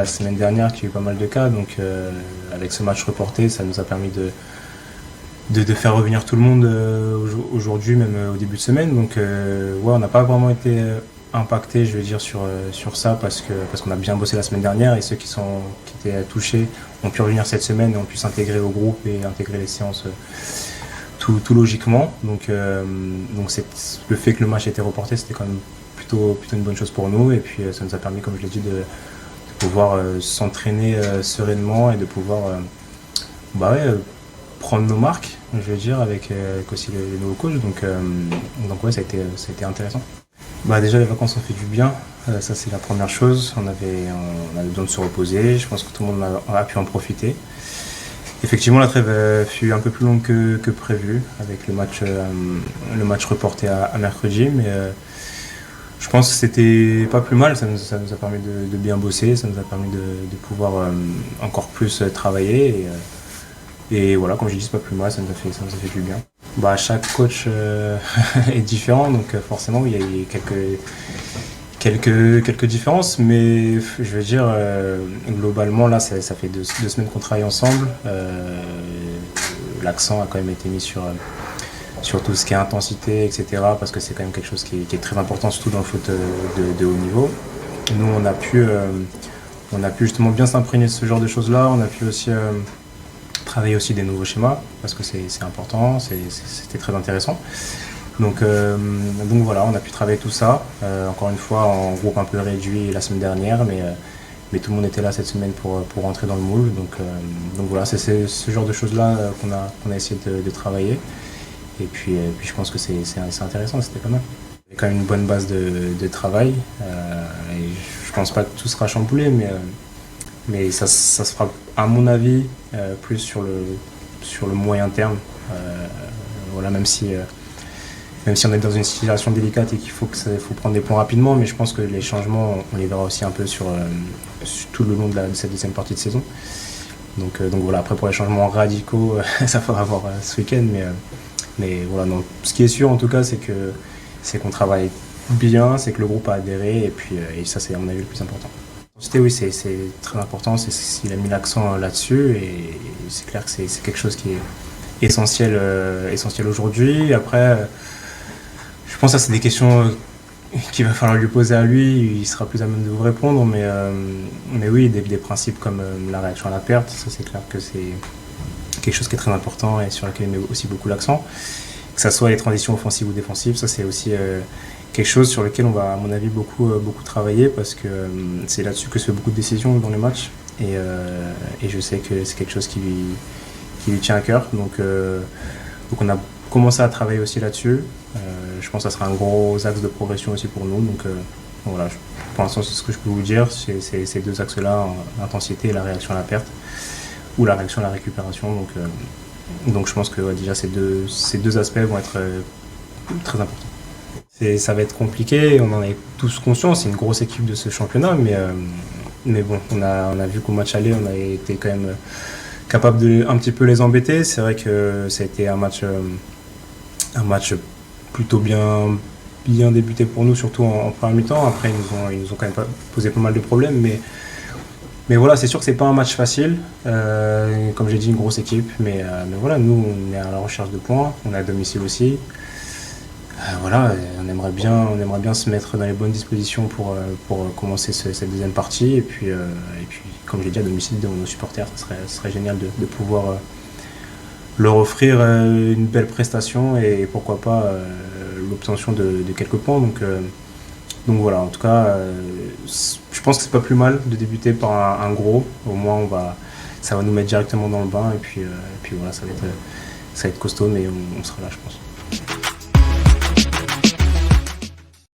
semaine dernière qu'il y a eu pas mal de cas, donc avec ce match reporté, ça nous a permis de faire revenir tout le monde aujourd'hui, même au début de semaine. Donc ouais, on n'a pas vraiment été impacté, je veux dire, sur ça parce qu'on a bien bossé la semaine dernière et ceux qui étaient touchés ont pu revenir cette semaine et ont pu s'intégrer au groupe et intégrer les séances tout logiquement. Donc le fait que le match ait été reporté, c'était quand même plutôt une bonne chose pour nous. Et puis ça nous a permis, comme je l'ai dit, de pouvoir s'entraîner sereinement et de pouvoir prendre nos marques, je veux dire, avec aussi les nouveaux coachs. Donc ouais, ça a été intéressant. Déjà, les vacances ont fait du bien. Ça, c'est la première chose. On avait besoin de se reposer. Je pense que tout le monde a pu en profiter. Effectivement, la trêve fut un peu plus longue que prévu, avec le match reporté à mercredi. Mais je pense que c'était pas plus mal. Ça nous a permis de bien bosser. Ça nous a permis de pouvoir encore plus travailler. Et voilà, comme je dis, c'est pas plus mal, ça nous a fait du bien. Chaque coach est différent, donc forcément il y a eu quelques différences, mais je veux dire, globalement là ça fait deux semaines qu'on travaille ensemble. L'accent a quand même été mis sur tout ce qui est intensité, etc., parce que c'est quand même quelque chose qui est très important, surtout dans le foot de haut niveau. Nous on a pu justement bien s'imprégner de ce genre de choses-là. On a pu aussi travailler aussi des nouveaux schémas parce que c'est important, c'était très intéressant. Donc voilà, on a pu travailler tout ça, encore une fois en groupe un peu réduit la semaine dernière, mais tout le monde était là cette semaine pour rentrer dans le moule. Donc voilà, c'est ce genre de choses-là qu'on a essayé de travailler. Et puis je pense que c'est intéressant, c'était pas mal. Il y a quand même une bonne base de travail, et je pense pas que tout sera chamboulé, mais ça se fera, à mon avis, plus sur le moyen terme. Voilà, même si on est dans une situation délicate et qu'il faut prendre des points rapidement, mais je pense que les changements, on les verra aussi un peu sur tout le long de cette deuxième partie de saison. Donc voilà, après pour les changements radicaux, ça faudra voir ce week-end, mais voilà, non. Ce qui est sûr en tout cas, c'est qu'on travaille bien, c'est que le groupe a adhéré, et ça c'est à mon avis le plus important. Oui, c'est très important, il a mis l'accent là-dessus, et c'est clair que c'est quelque chose qui est essentiel aujourd'hui. Après, je pense que ça c'est des questions qu'il va falloir lui poser à lui, il sera plus à même de vous répondre, mais oui, des principes comme la réaction à la perte, ça c'est clair que c'est quelque chose qui est très important et sur lequel il met aussi beaucoup l'accent. Que ça soit les transitions offensives ou défensives, ça c'est aussi quelque chose sur lequel on va, à mon avis, beaucoup travailler, parce que c'est là-dessus que se fait beaucoup de décisions dans les matchs, et je sais que c'est quelque chose qui lui tient à cœur. Donc on a commencé à travailler aussi là-dessus. Je pense que ça sera un gros axe de progression aussi pour nous. Donc voilà, pour l'instant c'est ce que je peux vous dire, c'est ces deux axes-là, l'intensité et la réaction à la perte, ou la réaction à la récupération. Donc je pense que déjà ces deux aspects vont être très importants. Ça va être compliqué, on en est tous conscients, c'est une grosse équipe de ce championnat, mais bon, on a vu qu'au match aller, on a été quand même capable de un petit peu les embêter. C'est vrai que ça a été un match plutôt bien débuté pour nous, surtout en première mi-temps. Après, ils nous ont quand même posé pas mal de problèmes, mais voilà, c'est sûr que c'est pas un match facile. Comme j'ai dit, une grosse équipe, mais voilà, nous on est à la recherche de points, on est à domicile aussi. Voilà, on aimerait bien se mettre dans les bonnes dispositions pour commencer cette deuxième partie, et puis comme j'ai dit, à domicile de nos supporters, ce serait génial de pouvoir leur offrir une belle prestation, et pourquoi pas l'obtention de quelques points. Donc voilà, en tout cas, je pense que c'est pas plus mal de débuter par un gros. Au moins ça va nous mettre directement dans le bain, et puis voilà, ça va être costaud, mais on sera là, je pense.